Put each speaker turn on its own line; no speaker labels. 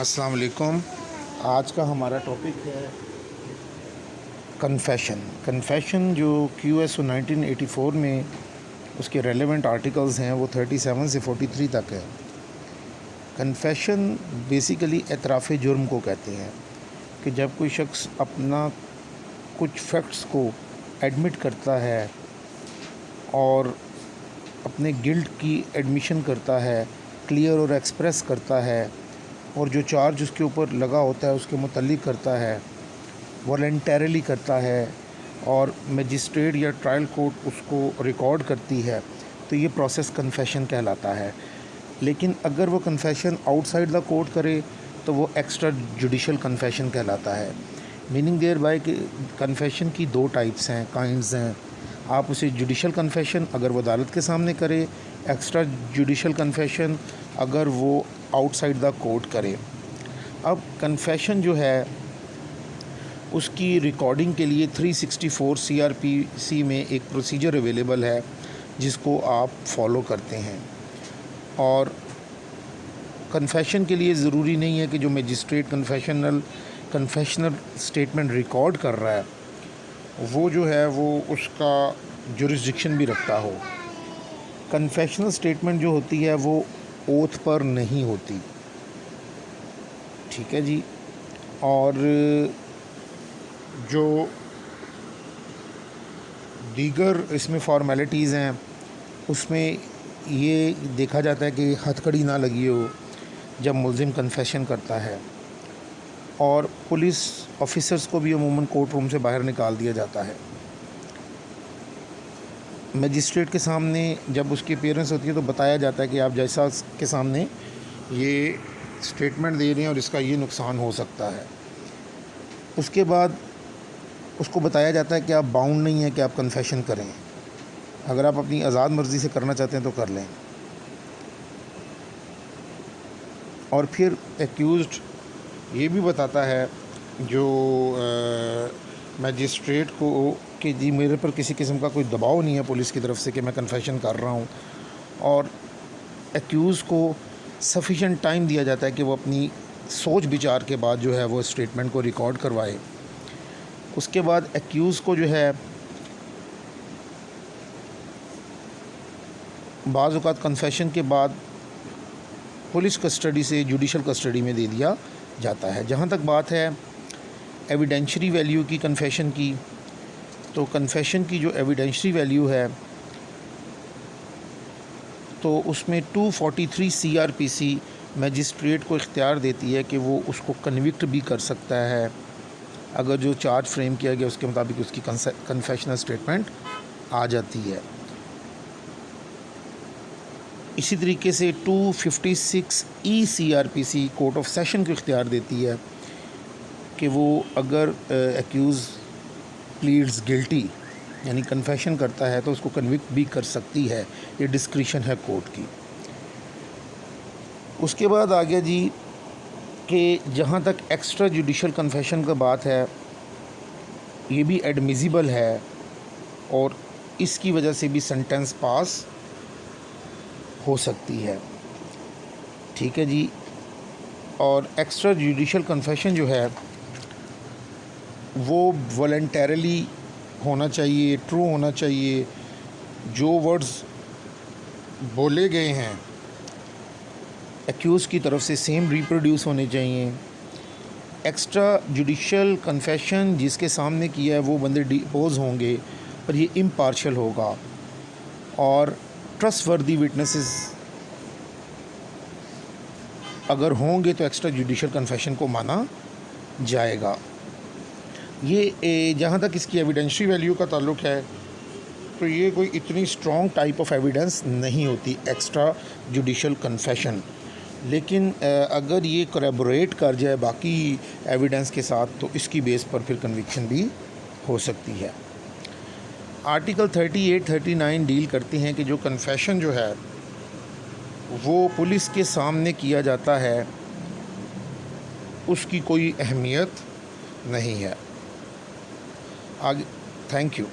अस्सलाम वालेकुम। आज का हमारा टॉपिक है कन्फेशन जो QSO 1984 में उसके रेलेवेंट आर्टिकल्स हैं वो 37 से 43 तक है। कन्फेशन बेसिकली एतराफ़ जुर्म को कहते हैं कि जब कोई शख्स अपना कुछ फैक्ट्स को एडमिट करता है और अपने गिल्ट की एडमिशन करता है, क्लियर और एक्सप्रेस करता है और जो चार्ज उसके ऊपर लगा होता है उसके मुतल्लिक करता है, वॉलंटरली करता है और मजिस्ट्रेट या ट्रायल कोर्ट उसको रिकॉर्ड करती है, तो ये प्रोसेस कन्फेशन कहलाता है। लेकिन अगर वो कन्फेशन आउटसाइड द कोर्ट करे तो वो एक्स्ट्रा जुडिशल कन्फेशन कहलाता है। मीनिंग देयर बाय कि कन्फेशन की दो टाइप्स हैं, काइंड्स हैं। आप उसे जुडिशल कन्फेशन अगर वो अदालत के सामने करे, एक्स्ट्रा जुडिशल कन्फेशन अगर वो आउटसाइड द कोर्ट करे। अब कन्फेशन जो है उसकी रिकॉर्डिंग के लिए 364 CRPC में एक प्रोसीजर अवेलेबल है जिसको आप फॉलो करते हैं। और कन्फेशन के लिए ज़रूरी नहीं है कि जो मजिस्ट्रेट कन्फेशनल स्टेटमेंट रिकॉर्ड कर रहा है वो जो है वो उसका जुरिस्डिक्शन भी रखता हो। कन्फेशनल स्टेटमेंट जो होती है वो ओथ पर नहीं होती, ठीक है जी। और जो दीगर इसमें फॉर्मेलिटीज़ हैं उसमें ये देखा जाता है कि हथकड़ी ना लगी हो जब मुल्ज़िम कन्फेशन करता है, और पुलिस ऑफिसर्स को भी अमूमन कोर्ट रूम से बाहर निकाल दिया जाता है। मजिस्ट्रेट के सामने जब उसकी अपीयरेंस होती है तो बताया जाता है कि आप जैसा के सामने ये स्टेटमेंट दे रहे हैं और इसका ये नुकसान हो सकता है। उसके बाद उसको बताया जाता है कि आप बाउंड नहीं हैं कि आप कन्फेशन करें, अगर आप अपनी आज़ाद मर्ज़ी से करना चाहते हैं तो कर लें। और फिर एक्यूज़्ड ये भी बताता है जो मजिस्ट्रेट को कि जी मेरे पर किसी किस्म का कोई दबाव नहीं है पुलिस की तरफ से कि मैं कन्फेशन कर रहा हूँ, और एक्यूज़ को सफिशेंट टाइम दिया जाता है कि वो अपनी सोच विचार के बाद जो है वो स्टेटमेंट को रिकॉर्ड करवाए। उसके बाद एक्यूज़ को जो है बाज़ औक़ात कन्फेशन के बाद पुलिस कस्टडी से जुडिशल कस्टडी में दे दिया जाता है। जहाँ तक बात है एविडेंशरी वैल्यू की कन्फेशन की, तो कन्फेशन की जो एविडेंशरी वैल्यू है तो उसमें 243 CRPC मजिस्ट्रेट को इख्तियार देती है कि वो उसको कन्विक्ट भी कर सकता है अगर जो चार्ज फ्रेम किया गया उसके मुताबिक उसकी कन्फेशनल स्टेटमेंट आ जाती है। इसी तरीके से 256E CRPC court of session को इख्तियार देती है कि वो अगर एक्यूज़ प्लीड्स गिल्टी यानी कन्फेशन करता है तो उसको कन्विक्ट भी कर सकती है। ये डिस्क्रिशन है कोर्ट की। उसके बाद आ गया जी कि जहाँ तक एक्स्ट्रा जुडिशल कन्फेशन का बात है ये भी एडमिसिबल है और इसकी वजह से भी सेंटेंस पास हो सकती है, ठीक है जी। और एक्स्ट्रा जुडिशल कन्फेशन जो है वो वॉलंटरली होना चाहिए, ट्रू होना चाहिए। जो वर्ड्स बोले गए हैं एक्यूज़ की तरफ से सेम रिप्रोड्यूस होने चाहिए। एक्स्ट्रा जुडिशल कन्फेशन जिसके सामने किया है वो बंदे डिपोज होंगे पर ये इम्पार्शियल होगा, और ट्रस्टवर्दी विटनेसेस अगर होंगे तो एक्स्ट्रा जुडिशल कन्फेशन को माना जाएगा। ये जहाँ तक इसकी एविडेंशरी वैल्यू का ताल्लुक है तो ये कोई इतनी स्ट्रॉन्ग टाइप ऑफ एविडेंस नहीं होती एक्स्ट्रा जुडिशल कन्फेशन, लेकिन अगर ये कोलैबोरेट कर जाए बाकी एविडेंस के साथ तो इसकी बेस पर फिर कन्विक्शन भी हो सकती है। आर्टिकल 38-39 डील करते हैं कि जो कन्फेशन जो है वो पुलिस के सामने किया जाता है उसकी कोई अहमियत नहीं है। आगे थैंक यू।